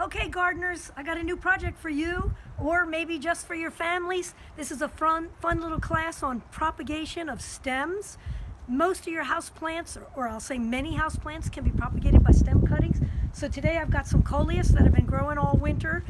Okay, gardeners, I got a new project for you, or maybe just for your families. This is a fun little class on propagation of stems. Most of your houseplants, or I'll say many houseplants, can be propagated by stem cuttings. So today I've got some Coleus that have been growing all winter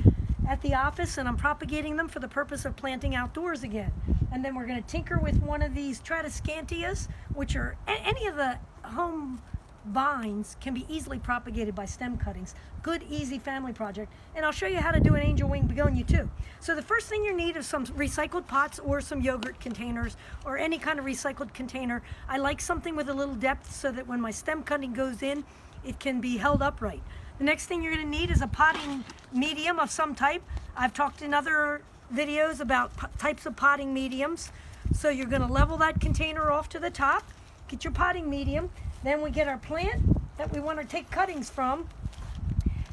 at the office, and I'm propagating them for the purpose of planting outdoors again. And then we're going to tinker with one of these Tradescantias, which are any of the home vines can be easily propagated by stem cuttings. Good, easy family project. And I'll show you how to do an Angelwing Begonia too. So the first thing you need is some recycled pots or some yogurt containers or any kind of recycled container. I like something with a little depth so that when my stem cutting goes in, it can be held upright. The next thing you're going to need is a potting medium of some type. I've talked in other videos about types of potting mediums. So you're going to level that container off to the top, get your potting medium. Then we get our plant that we want to take cuttings from.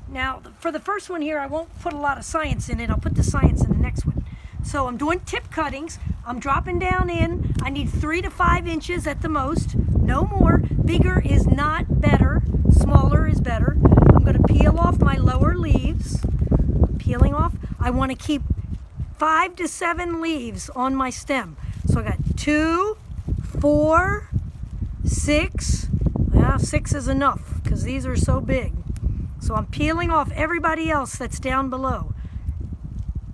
Now, for the first one here, I won't put a lot of science in it. I'll put the science in the next one. So I'm doing tip cuttings. I'm dropping down in. I need 3 to 5 inches at the most, no more. Bigger is not better. Smaller is better. I'm going to peel off my lower leaves. Peeling off. I want to keep 5 to 7 leaves on my stem. So I got 2, 4, 6. Yeah, 6 is enough because these are so big. So I'm peeling off everybody else that's down below.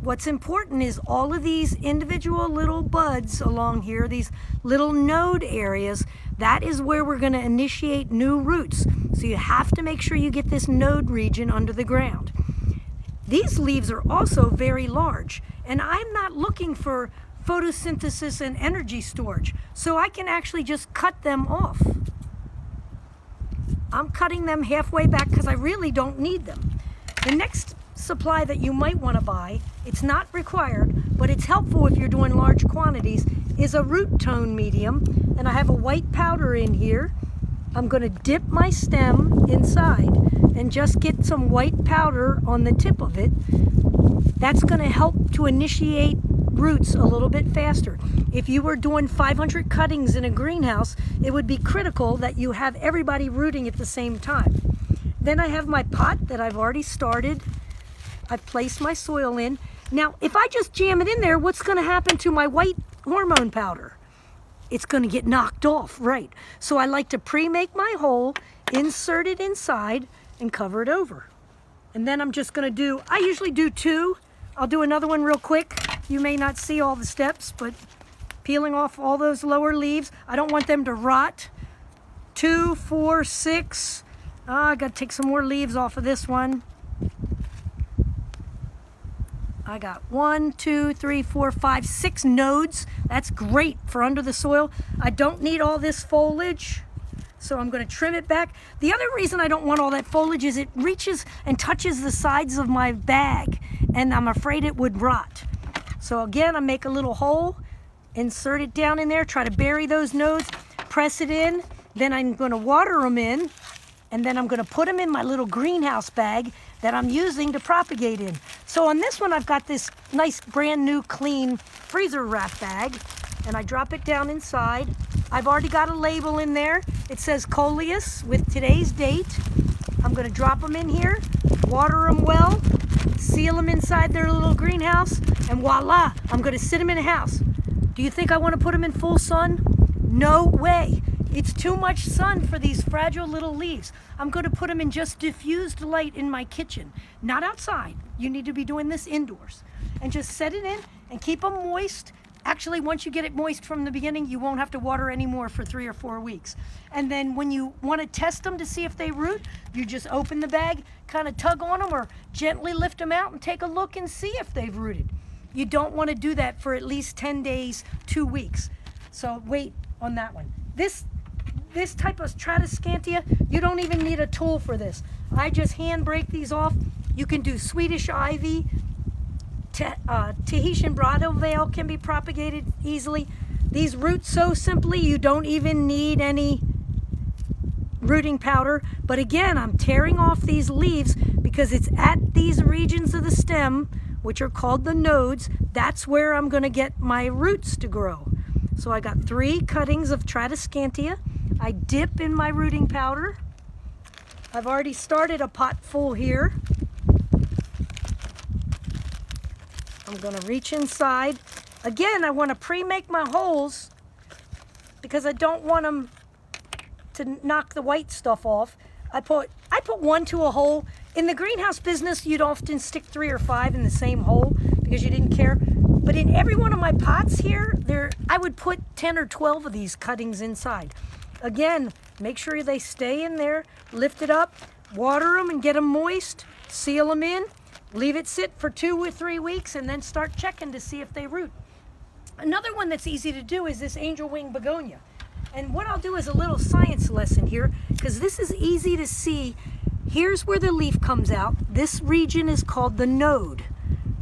What's important is all of these individual little buds along here, these little node areas, that is where we're going to initiate new roots. So you have to make sure you get this node region under the ground. These leaves are also very large, and I'm not looking for photosynthesis and energy storage, so I can actually just cut them off. I'm cutting them halfway back because I really don't need them. The next supply that you might want to buy, it's not required, but it's helpful if you're doing large quantities, is a root tone medium. And I have a white powder in here. I'm going to dip my stem inside and just get some white powder on the tip of it. That's going to help to initiate roots a little bit faster. If you were doing 500 cuttings in a greenhouse, it would be critical that you have everybody rooting at the same time. Then I have my pot that I've already started. I've placed my soil in. Now, if I just jam it in there, what's going to happen to my white hormone powder? It's going to get knocked off, right? So I like to pre-make my hole, insert it inside, and cover it over. And then I'm just going to I usually do 2. I'll do another one real quick. You may not see all the steps, but peeling off all those lower leaves. I don't want them to rot. 2, 4, 6. I got to take some more leaves off of this one. I got 1, 2, 3, 4, 5, 6 nodes. That's great for under the soil. I don't need all this foliage, so I'm going to trim it back. The other reason I don't want all that foliage is it reaches and touches the sides of my bag, and I'm afraid it would rot. So again, I make a little hole, insert it down in there, try to bury those nodes, press it in, then I'm going to water them in, and then I'm going to put them in my little greenhouse bag that I'm using to propagate in. So on this one, I've got this nice brand new clean freezer wrap bag, and I drop it down inside. I've already got a label in there. It says Coleus with today's date. I'm going to drop them in here, water them well, seal them inside their little greenhouse, and voila, I'm going to sit them in a house. Do you think I want to put them in full sun? No way. It's too much sun for these fragile little leaves. I'm going to put them in just diffused light in my kitchen, not outside. You need to be doing this indoors. And just set it in and keep them moist. Actually, once you get it moist from the beginning, you won't have to water anymore for 3 or 4 weeks. And then when you want to test them to see if they root, you just open the bag, kind of tug on them or gently lift them out and take a look and see if they've rooted. You don't want to do that for at least 10 days, 2 weeks. So wait on that one. This type of Tradescantia, you don't even need a tool for this. I just hand break these off. You can do Swedish ivy. Tahitian bridal veil can be propagated easily. These root so simply, you don't even need any rooting powder. But again, I'm tearing off these leaves because it's at these regions of the stem, which are called the nodes, that's where I'm going to get my roots to grow. So I got 3 cuttings of Tradescantia. I dip in my rooting powder. I've already started a pot full here. I'm going to reach inside. Again, I want to pre-make my holes because I don't want them to knock the white stuff off. I put one to a hole. In the greenhouse business, you'd often stick 3 or 5 in the same hole because you didn't care. But in every one of my pots here, I would put 10 or 12 of these cuttings inside. Again, make sure they stay in there, lift it up, water them and get them moist, seal them in, leave it sit for 2 or 3 weeks, and then start checking to see if they root. Another one that's easy to do is this Angelwing Begonia. And what I'll do is a little science lesson here, because this is easy to see. Here's where the leaf comes out. This region is called the node.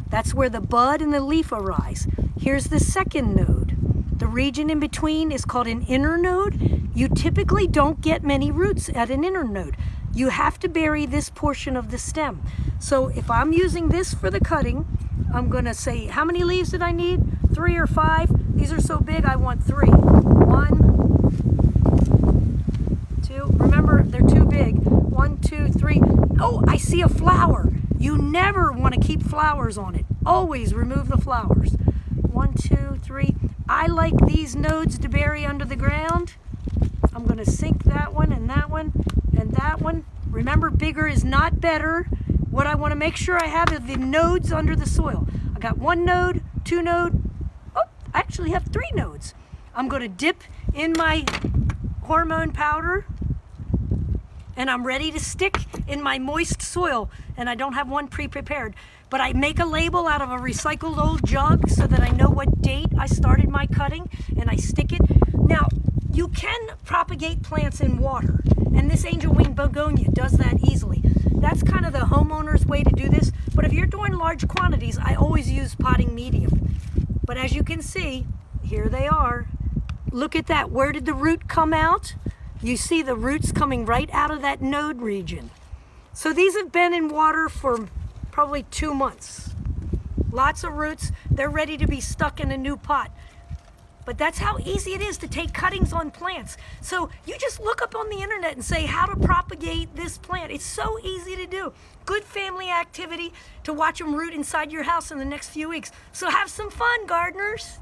That's where the bud and the leaf arise. Here's the second node. The region in between is called an inner node. You typically don't get many roots at an inner node. You have to bury this portion of the stem. So if I'm using this for the cutting, I'm going to say, how many leaves did I need? 3 or 5? These are so big, I want 3. 1, 2. Remember, they're too big. 1, 2, 3. Oh, I see a flower. You never want to keep flowers on it. Always remove the flowers. 1, 2, 3. I like these nodes to bury under the ground. I'm going to sink that one and that one and that one. Remember, bigger is not better. What I want to make sure I have are the nodes under the soil. I got 1 node, 2 node. Oh, I actually have 3 nodes. I'm going to dip in my hormone powder, and I'm ready to stick in my moist soil, and I don't have one pre-prepared. But I make a label out of a recycled old jug so that I know what date I started my cutting, and I stick it. Now, you can propagate plants in water, and this Angelwing Begonia does that easily. That's kind of the homeowner's way to do this, but if you're doing large quantities, I always use potting medium. But as you can see, here they are. Look at that. Where did the root come out? You see the roots coming right out of that node region. So these have been in water for probably 2 months. Lots of roots. They're ready to be stuck in a new pot. But that's how easy it is to take cuttings on plants. So you just look up on the internet and say how to propagate this plant. It's so easy to do. Good family activity to watch them root inside your house in the next few weeks. So have some fun, gardeners.